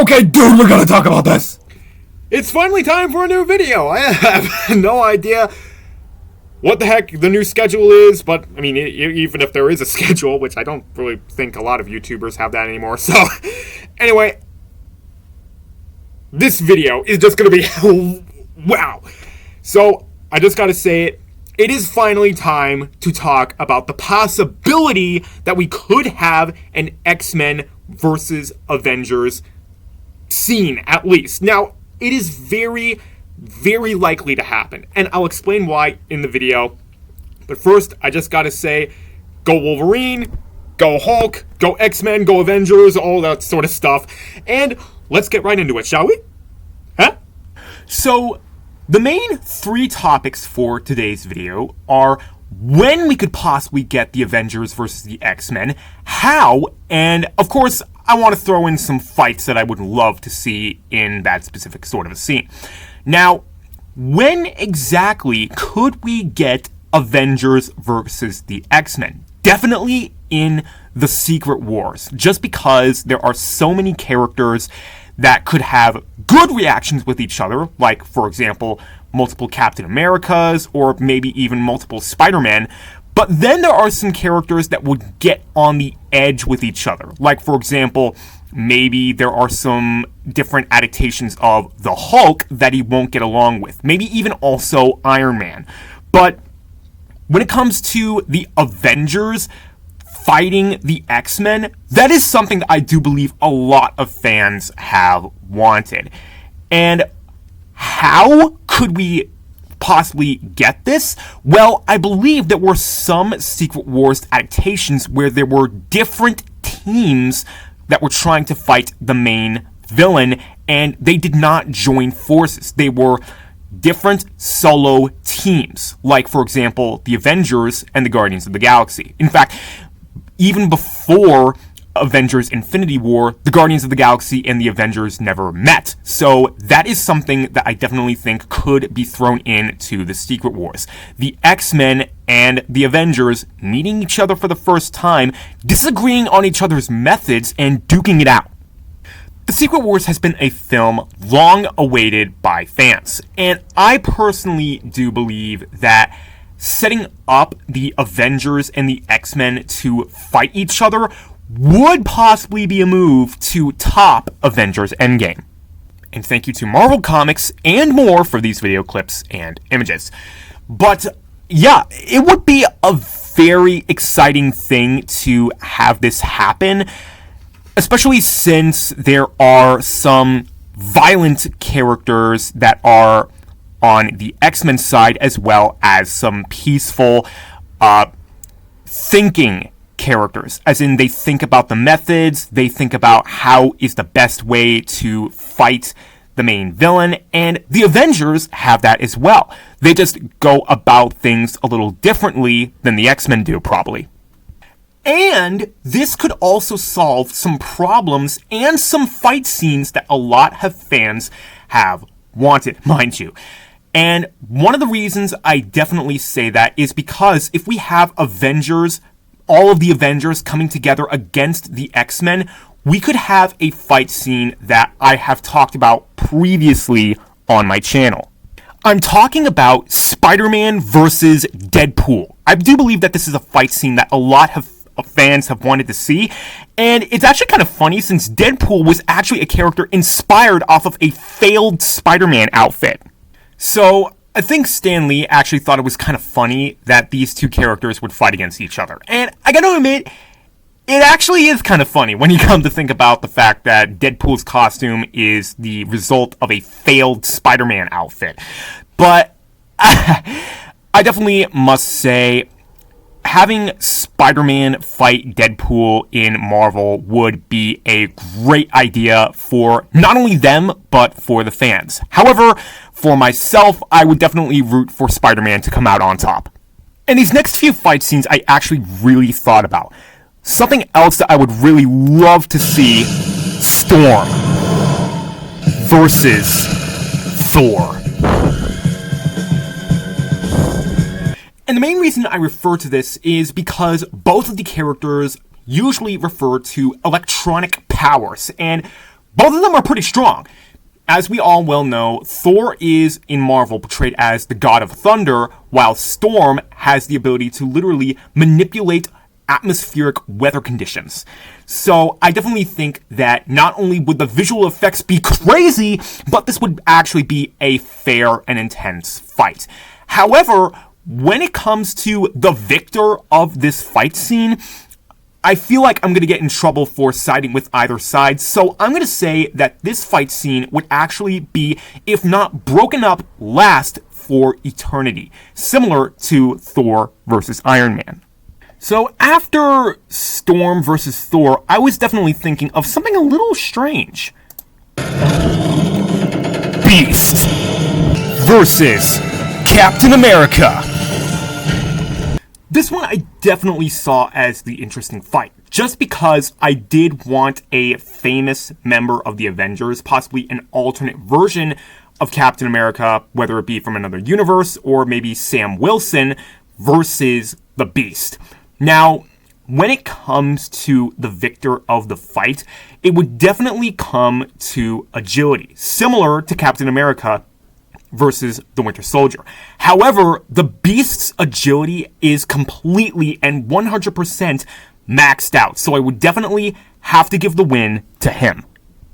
Okay, dude, we're gonna talk about this! It's finally time for a new video! I have no idea what the heck the new schedule is, but, I mean, even if there is a schedule, which I don't really think a lot of YouTubers have that anymore, so, anyway, this video is just gonna be, wow! So, I just gotta say it is finally time to talk about the possibility that we could have an X-Men versus Avengers scene, at least. Now, it is very, very likely to happen, and I'll explain why in the video. But first, I just gotta say, go Wolverine, go Hulk, go X-Men, go Avengers, all that sort of stuff. And let's get right into it, shall we? Huh? So, the main three topics for today's video are when we could possibly get the Avengers versus the X-Men, how, and of course, I want to throw in some fights that I would love to see in that specific sort of a scene. Now, when exactly could we get Avengers versus the X-Men? Definitely in the Secret Wars, just because there are so many characters that could have good reactions with each other, like, for example, multiple Captain Americas, or maybe even multiple Spider-Man. But then there are some characters that would get on the edge with each other. Like, for example, maybe there are some different adaptations of the Hulk that he won't get along with. Maybe even also Iron Man. But when it comes to the Avengers fighting the X-Men, that is something that I do believe a lot of fans have wanted. And how could we possibly get this? Well, I believe there were some Secret Wars adaptations where there were different teams that were trying to fight the main villain, and they did not join forces. They were different solo teams, like, for example, the Avengers and the Guardians of the Galaxy. In fact, even before Avengers Infinity War, the Guardians of the Galaxy and the Avengers never met. So that is something that I definitely think could be thrown into the Secret Wars. The X-Men and the Avengers meeting each other for the first time, disagreeing on each other's methods, and duking it out. The Secret Wars has been a film long awaited by fans, and I personally do believe that setting up the Avengers and the X-Men to fight each other would possibly be a move to top Avengers Endgame. And thank you to Marvel Comics and more for these video clips and images. But yeah, it would be a very exciting thing to have this happen, especially since there are some violent characters that are on the X-Men side, as well as some peaceful thinking characters, as in they think about the methods, they think about how is the best way to fight the main villain, and the Avengers have that as well. They just go about things a little differently than the X-Men do, probably. And this could also solve some problems and some fight scenes that a lot of fans have wanted, mind you. And one of the reasons I definitely say that is because if we have Avengers, all of the Avengers coming together against the X-Men, we could have a fight scene that I have talked about previously on my channel. I'm talking about Spider-Man versus Deadpool. I do believe that this is a fight scene that a lot of fans have wanted to see, and it's actually kind of funny since Deadpool was actually a character inspired off of a failed Spider-Man outfit. So I think Stan Lee actually thought it was kind of funny that these two characters would fight against each other. And I gotta admit, it actually is kind of funny when you come to think about the fact that Deadpool's costume is the result of a failed Spider-Man outfit. But I definitely must say, having Spider-Man fight Deadpool in Marvel would be a great idea for not only them, but for the fans. However, for myself, I would definitely root for Spider-Man to come out on top. And these next few fight scenes I actually really thought about. Something else that I would really love to see, Storm versus Thor. And the main reason I refer to this is because both of the characters usually refer to electronic powers, and both of them are pretty strong. As we all well know, Thor is, in Marvel, portrayed as the god of thunder, while Storm has the ability to literally manipulate atmospheric weather conditions. So I definitely think that not only would the visual effects be crazy, but this would actually be a fair and intense fight. However, when it comes to the victor of this fight scene, I feel like I'm going to get in trouble for siding with either side, so I'm going to say that this fight scene would actually be, if not broken up, last for eternity, similar to Thor versus Iron Man. So after Storm versus Thor, I was definitely thinking of something a little strange. Beast versus Captain America. This one I definitely saw as the interesting fight, just because I did want a famous member of the Avengers, possibly an alternate version of Captain America, whether it be from another universe or maybe Sam Wilson versus the Beast. Now, when it comes to the victor of the fight, it would definitely come to agility, similar to Captain America versus the Winter Soldier. However, the Beast's agility is completely and 100% maxed out, so I would definitely have to give the win to him.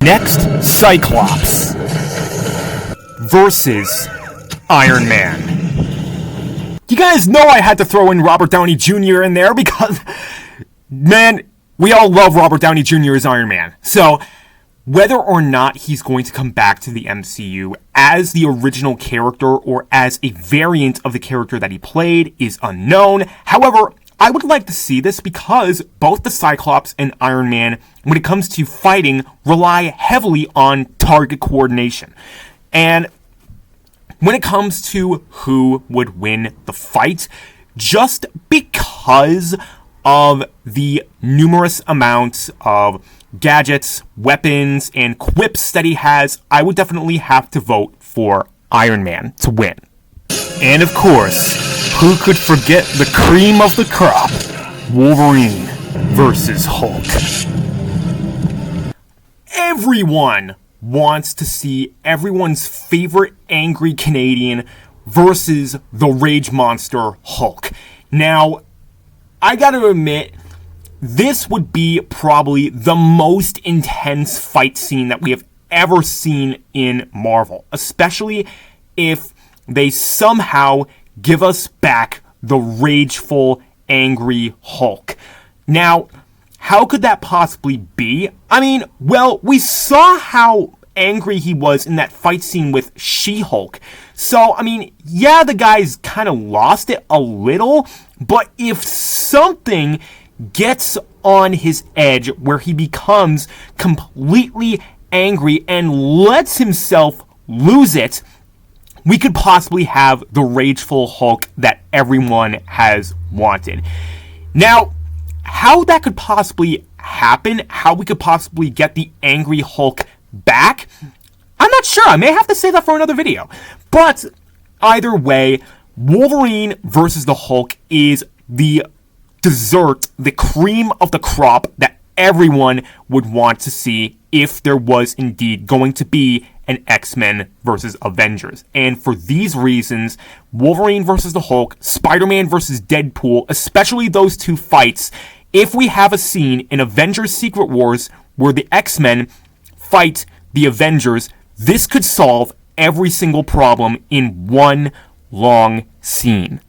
Next, Cyclops versus Iron Man. You guys know I had to throw in Robert Downey Jr. in there because, man, we all love Robert Downey Jr. as Iron Man. So, whether or not he's going to come back to the MCU as the original character or as a variant of the character that he played is unknown. However, I would like to see this because both the Cyclops and Iron Man, when it comes to fighting, rely heavily on target coordination. And when it comes to who would win the fight, just because of the numerous amounts of gadgets, weapons, and quips that he has, I would definitely have to vote for Iron Man to win. And of course, who could forget the cream of the crop? Wolverine versus Hulk. Everyone wants to see everyone's favorite angry Canadian versus the rage monster Hulk. Now, I gotta admit, this would be probably the most intense fight scene that we have ever seen in Marvel, especially if they somehow give us back the rageful, angry Hulk. Now, how could that possibly be? I mean, well, we saw how angry he was in that fight scene with She-Hulk. So, I mean, yeah, the guy's kind of lost it a little, but if something gets on his edge where he becomes completely angry and lets himself lose it, we could possibly have the rageful Hulk that everyone has wanted. Now, how that could possibly happen, how we could possibly get the angry Hulk back, I'm not sure. I may have to save that for another video. But either way, Wolverine versus the Hulk is the dessert, the cream of the crop that everyone would want to see if there was indeed going to be an X-Men versus Avengers. And for these reasons, Wolverine versus the Hulk, Spider-Man versus Deadpool, especially those two fights, if we have a scene in Avengers Secret Wars where the X-Men fight the Avengers, this could solve every single problem in one long scene.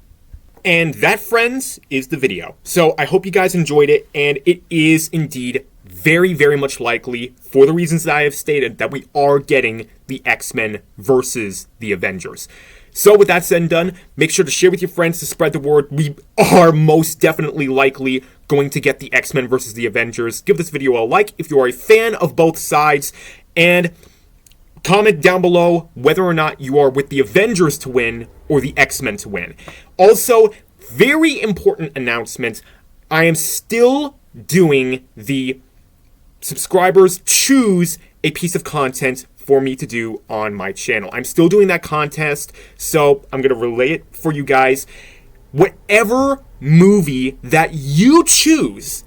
And that, friends, is the video. So I hope you guys enjoyed it, and it is indeed very, very much likely, for the reasons that I have stated, that we are getting the X-Men versus the Avengers. So with that said and done, make sure to share with your friends to spread the word. We are most definitely likely going to get the X-Men versus the Avengers. Give this video a like if you are a fan of both sides, and comment down below whether or not you are with the Avengers to win or the X-Men to win. Also, very important announcement, I am still doing the subscribers choose a piece of content for me to do on my channel. I'm still doing that contest, so I'm going to relay it for you guys. Whatever movie that you choose,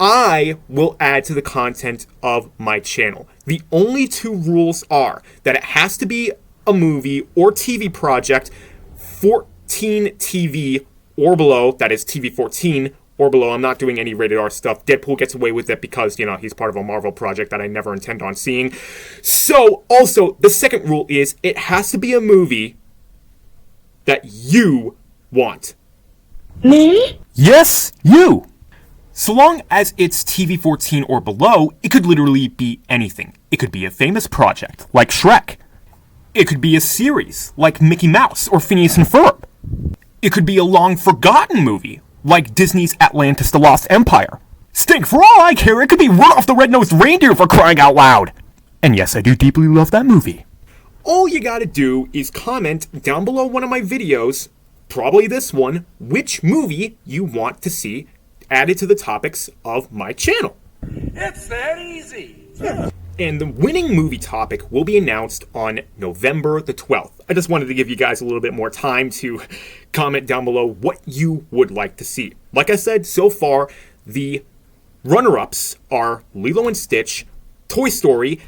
I will add to the content of my channel. The only two rules are that it has to be a movie or TV project 14 TV or below, that is TV 14 or below. I'm not doing any rated R stuff. Deadpool gets away with it because, he's part of a Marvel project that I never intend on seeing. So, also, the second rule is it has to be a movie that you want. Me? Yes, you! So long as it's TV 14 or below, it could literally be anything. It could be a famous project, like Shrek. It could be a series, like Mickey Mouse or Phineas and Ferb. It could be a long-forgotten movie, like Disney's Atlantis: The Lost Empire. Stink, for all I care, it could be Rudolph the Red-Nosed Reindeer, for crying out loud! And yes, I do deeply love that movie. All you gotta do is comment down below one of my videos, probably this one, which movie you want to see added to the topics of my channel. It's that easy. And the winning movie topic will be announced on November the 12th. I just wanted to give you guys a little bit more time to comment down below what you would like to see. Like I said, so far, the runner-ups are Lilo and Stitch, Toy Story,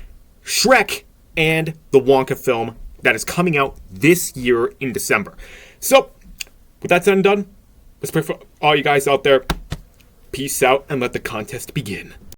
Shrek, and the Wonka film that is coming out this year in December. So, with that said and done, let's pray for all you guys out there. Peace out and let the contest begin.